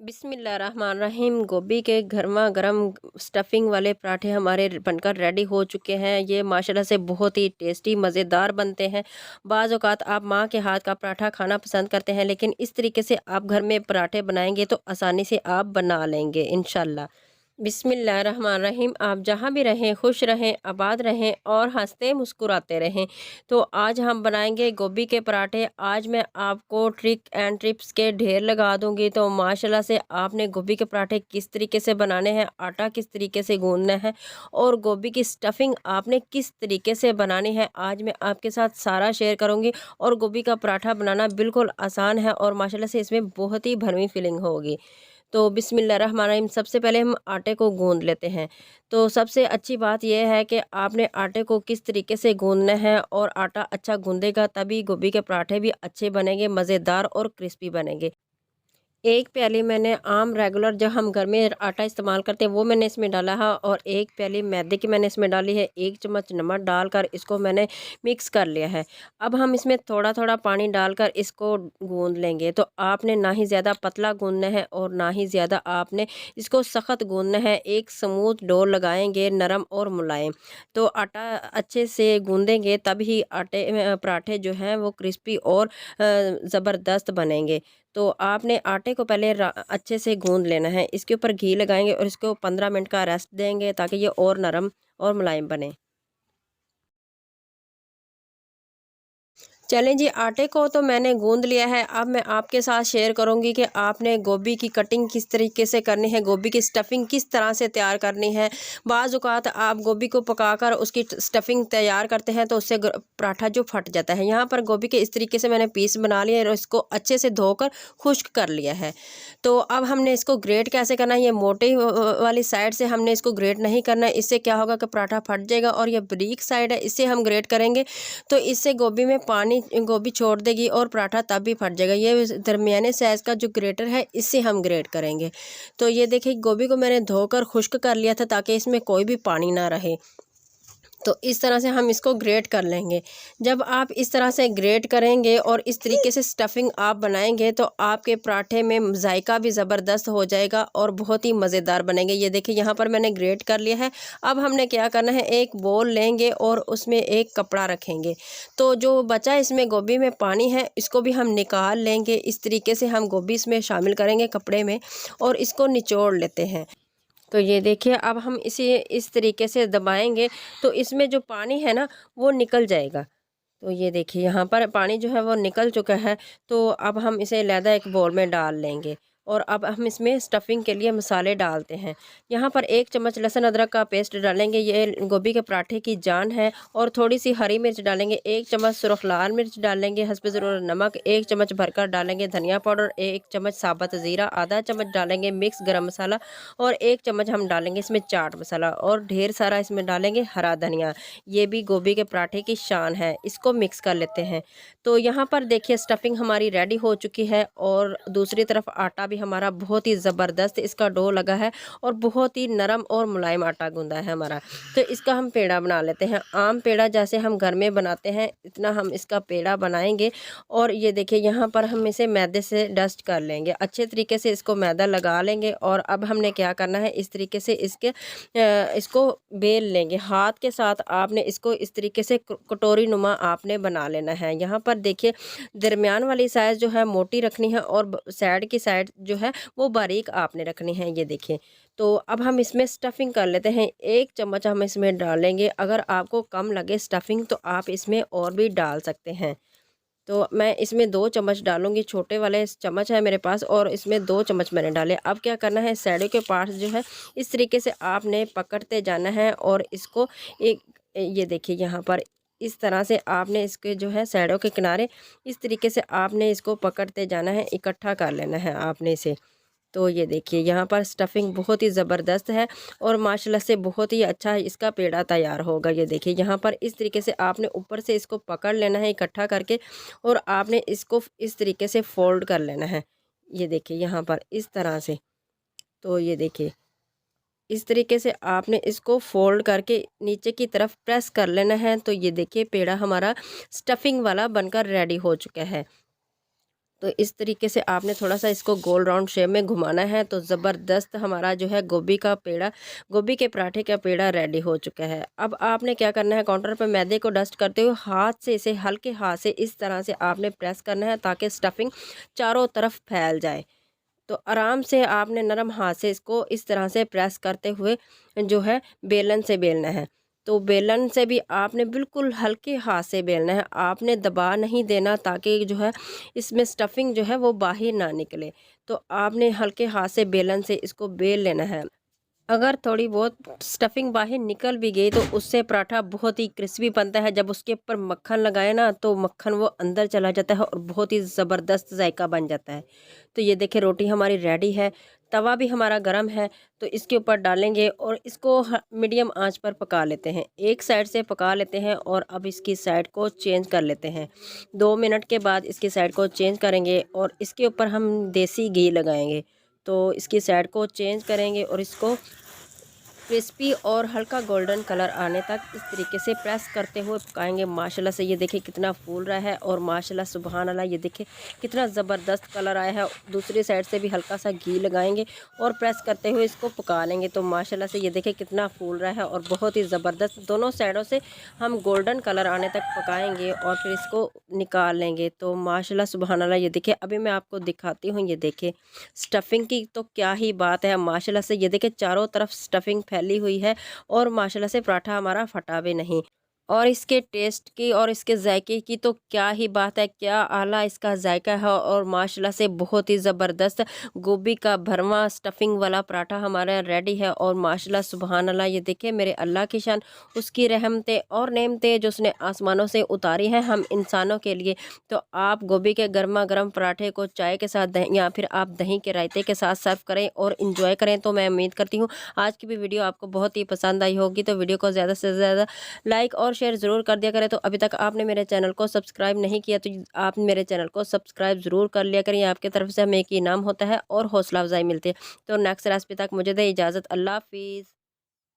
बिस्मिल्लाहिर्रहमानिर्रहीम। गोभी के गर्मा गर्म स्टफिंग वाले पराठे हमारे बनकर रेडी हो चुके हैं। ये माशाल्लाह से बहुत ही टेस्टी मज़ेदार बनते हैं। बाज़ औक़ात आप माँ के हाथ का पराठा खाना पसंद करते हैं, लेकिन इस तरीके से आप घर में पराठे बनाएंगे तो आसानी से आप बना लेंगे इंशाल्लाह। बिस्मिल्लाहिर्रहमानिर्रहीम। आप जहाँ भी रहें खुश रहें, आबाद रहें और हंसते मुस्कुराते रहें। तो आज हम बनाएंगे गोभी के पराठे। आज मैं आपको ट्रिक एंड टिप्स के ढेर लगा दूंगी। तो माशाल्लाह से आपने गोभी के पराठे किस तरीके से बनाने हैं, आटा किस तरीके से गूंदना है और गोभी की स्टफिंग आपने किस तरीके से बनानी है, आज मैं आपके साथ सारा शेयर करूंगी। और गोभी का पराठा बनाना बिल्कुल आसान है और माशाल्लाह से इसमें बहुत ही भरवीं फीलिंग होगी। तो बिस्मिल्लाहिर्रहमानिर्रहीम। सबसे पहले हम आटे को गूंद लेते हैं। तो सबसे अच्छी बात यह है कि आपने आटे को किस तरीके से गूंदना है, और आटा अच्छा गूंदेगा तभी गोभी के पराठे भी अच्छे बनेंगे, मज़ेदार और क्रिस्पी बनेंगे। एक प्याली मैंने आम रेगुलर जो हम घर में आटा इस्तेमाल करते हैं वो मैंने इसमें डाला है, और एक प्याली मैदे की मैंने इसमें डाली है। एक चम्मच नमक डालकर इसको मैंने मिक्स कर लिया है। अब हम इसमें थोड़ा थोड़ा पानी डालकर इसको गूंद लेंगे। तो आपने ना ही ज़्यादा पतला गूंदना है और ना ही ज़्यादा आपने इसको सख्त गूंदना है। एक स्मूथ डो लगाएंगे, नरम और मुलायम। तो आटा अच्छे से गूंदेंगे तभी आटे पराठे जो हैं वो क्रिस्पी और ज़बरदस्त बनेंगे। तो आपने आटे को पहले अच्छे से गूंद लेना है। इसके ऊपर घी लगाएंगे और इसको 15 मिनट का रेस्ट देंगे ताकि ये और नरम और मुलायम बने। चलें जी, आटे को तो मैंने गूंद लिया है। अब मैं आपके साथ शेयर करूंगी कि आपने गोभी की कटिंग किस तरीके से करनी है, गोभी की स्टफिंग किस तरह से तैयार करनी है। बाज़ औक़ात आप गोभी को पकाकर उसकी स्टफिंग तैयार करते हैं तो उससे पराठा जो फट जाता है। यहाँ पर गोभी के इस तरीके से मैंने पीस बना लिए और इसको अच्छे से धोकर खुश्क कर लिया है। तो अब हमने इसको ग्रेट कैसे करना है, ये मोटी वाली साइड से हमने इसको ग्रेट नहीं करना है। इससे क्या होगा कि पराठा फट जाएगा। और ये बारीक साइड है, इससे हम ग्रेट करेंगे तो इससे गोभी में पानी गोभी छोड़ देगी और पराठा तब भी फट जाएगा। ये दरमियाने साइज़ का जो ग्रेटर है इससे हम ग्रेट करेंगे। तो ये देखिए, गोभी को मैंने धोकर खुश्क कर लिया था ताकि इसमें कोई भी पानी ना रहे। तो इस तरह से हम इसको ग्रेट कर लेंगे। जब आप इस तरह से ग्रेट करेंगे और इस तरीके से स्टफिंग आप बनाएंगे तो आपके पराठे में जायका भी ज़बरदस्त हो जाएगा और बहुत ही मज़ेदार बनेंगे। ये देखिए, यहाँ पर मैंने ग्रेट कर लिया है। अब हमने क्या करना है, एक बोल लेंगे और उसमें एक कपड़ा रखेंगे। तो जो बचा इसमें गोभी में पानी है इसको भी हम निकाल लेंगे। इस तरीके से हम गोभी इसमें शामिल करेंगे कपड़े में और इसको निचोड़ लेते हैं। तो ये देखिए, अब हम इसे इस तरीके से दबाएंगे तो इसमें जो पानी है ना वो निकल जाएगा। तो ये देखिए, यहाँ पर पानी जो है वो निकल चुका है। तो अब हम इसे अलहदा एक बाउल में डाल लेंगे और अब हम इसमें स्टफिंग के लिए मसाले डालते हैं। यहाँ पर एक चम्मच लहसुन अदरक का पेस्ट डालेंगे, ये गोभी के पराठे की जान है। और थोड़ी सी हरी मिर्च डालेंगे, एक चम्मच सुरख लाल मिर्च डालेंगे, हस्ब ज़रूरत नमक एक चम्मच भरकर डालेंगे, धनिया पाउडर एक चम्मच, साबुत ज़ीरा आधा चम्मच डालेंगे, मिक्स गरम मसाला और एक चम्मच हम डालेंगे इसमें चाट मसाला, और ढेर सारा इसमें डालेंगे हरा धनिया। ये भी गोभी के पराठे की शान है। इसको मिक्स कर लेते हैं। तो यहाँ पर देखिए, स्टफिंग हमारी रेडी हो चुकी है और दूसरी तरफ आटा भी हमारा बहुत ही ज़बरदस्त इसका डो लगा है और बहुत ही नरम और मुलायम आटा गूंदा है हमारा। तो इसका हम पेड़ा बना लेते हैं। आम पेड़ा जैसे हम घर में बनाते हैं इतना हम इसका पेड़ा बनाएंगे। और ये देखिए, यहाँ पर हम इसे मैदे से डस्ट कर लेंगे, अच्छे तरीके से इसको मैदा लगा लेंगे। और अब हमने क्या करना है, इस तरीके से इसको बेल लेंगे हाथ के साथ। आपने इसको इस तरीके से कटोरी नुमा आपने बना लेना है। यहाँ पर देखिए, दरमियान वाली साइज़ जो है मोटी रखनी है और साइड की साइड जो है वो बारीक आपने रखनी है। ये देखिए, तो अब हम इसमें स्टफिंग कर लेते हैं। एक चम्मच हम इसमें डालेंगे। अगर आपको कम लगे स्टफिंग तो आप इसमें और भी डाल सकते हैं। तो मैं इसमें 2 चम्मच डालूंगी, छोटे वाले चम्मच है मेरे पास और इसमें 2 चम्मच मैंने डाले। अब क्या करना है, साइडों के पार्ट्स जो है इस तरीके से आपने पकड़ते जाना है और इसको एक, ये देखिए यहाँ पर इस तरह से आपने इसके जो है साइडों के किनारे इस तरीके से आपने इसको पकड़ते जाना है, इकट्ठा कर लेना है आपने इसे। तो ये देखिए, यहाँ पर स्टफिंग बहुत ही ज़बरदस्त है और माशाल्लाह से बहुत ही अच्छा इसका पेड़ा तैयार होगा। ये देखिए, यहाँ पर इस तरीके से आपने ऊपर से इसको पकड़ लेना है इकट्ठा करके और आपने इसको इस तरीके से फोल्ड कर लेना है। ये देखिए, यहाँ पर इस तरह से। तो ये देखिए, इस तरीके से आपने इसको फोल्ड करके नीचे की तरफ प्रेस कर लेना है। तो ये देखिए, पेड़ा हमारा स्टफिंग वाला बनकर रेडी हो चुका है। तो इस तरीके से आपने थोड़ा सा इसको गोल राउंड शेप में घुमाना है। तो ज़बरदस्त हमारा जो है गोभी के पराठे का पेड़ा रेडी हो चुका है। अब आपने क्या करना है, काउंटर पर मैदे को डस्ट करते हुए हाथ से इसे हल्के हाथ से इस तरह से आपने प्रेस करना है ताकि स्टफिंग चारों तरफ फैल जाए। तो आराम से आपने नरम हाथ से इसको इस तरह से प्रेस करते हुए जो है बेलन से बेलना है। तो बेलन से भी आपने बिल्कुल हल्के हाथ से बेलना है, आपने दबा नहीं देना ताकि जो है इसमें स्टफिंग जो है वो बाहर ना निकले। तो आपने हल्के हाथ से बेलन से इसको बेल लेना है। अगर थोड़ी बहुत स्टफिंग बाहर निकल भी गई तो उससे पराठा बहुत ही क्रिस्पी बनता है। जब उसके ऊपर मक्खन लगाए ना तो मक्खन वो अंदर चला जाता है और बहुत ही ज़बरदस्त जायका बन जाता है। तो ये देखिए रोटी हमारी रेडी है। तवा भी हमारा गरम है, तो इसके ऊपर डालेंगे और इसको मीडियम आंच पर पका लेते हैं। एक साइड से पका लेते हैं और अब इसकी साइड को चेंज कर लेते हैं। 2 मिनट के बाद इसकी साइड को चेंज करेंगे और इसके ऊपर हम देसी घी लगाएंगे। तो इसकी साइड को चेंज करेंगे और इसको क्रिस्पी और हल्का गोल्डन कलर आने तक इस तरीके से प्रेस करते हुए पकाएंगे। माशाल्लाह से ये देखिए कितना फूल रहा है और माशाल्लाह सुबहान अल्लाह, ये देखिए कितना ज़बरदस्त कलर आया है। दूसरी साइड से भी हल्का सा घी लगाएंगे और प्रेस करते हुए इसको पका लेंगे। तो माशाल्लाह से ये देखिए कितना फूल रहा है और बहुत ही ज़बरदस्त दोनों साइडों से हम गोल्डन कलर आने तक पकाएंगे और फिर इसको निकाल लेंगे। तो माशाल्लाह सुबहान अल्लाह, ये देखिए अभी मैं आपको दिखाती हूँ। ये देखिए स्टफिंग की तो क्या ही बात है, माशाल्लाह से ये देखिए चारों तरफ स्टफिंग फैली हुई है और माशाल्लाह से पराठा हमारा फटा भी नहीं। और इसके टेस्ट की और इसके जायके की तो क्या ही बात है, क्या आला इसका जायका है और माशाल्लाह से बहुत ही ज़बरदस्त गोभी का भरवा स्टफिंग वाला पराठा हमारा रेडी है। और माशाल्लाह सुबहान अल्लाह, ये देखिए मेरे अल्लाह की शान, उसकी रहमतें और नेमतें जो उसने आसमानों से उतारी हैं हम इंसानों के लिए। तो आप गोभी के गर्मा गर्म पराठे को चाय के साथ या फिर आप दही के रायते के साथ सर्व करें और इंजॉय करें। तो मैं उम्मीद करती हूँ आज की भी वीडियो आपको बहुत ही पसंद आई होगी। तो वीडियो को ज़्यादा से ज़्यादा लाइक और शेयर ज़रूर कर दिया करें। तो अभी तक आपने मेरे चैनल को सब्सक्राइब नहीं किया तो आप मेरे चैनल को सब्सक्राइब ज़रूर कर लिया करें। आपकी तरफ से हमें एक इनाम होता है और हौसला अफजाई मिलती है। तो नेक्स्ट रेसिपी तक मुझे दे इजाज़त। अल्लाह हाफिज़।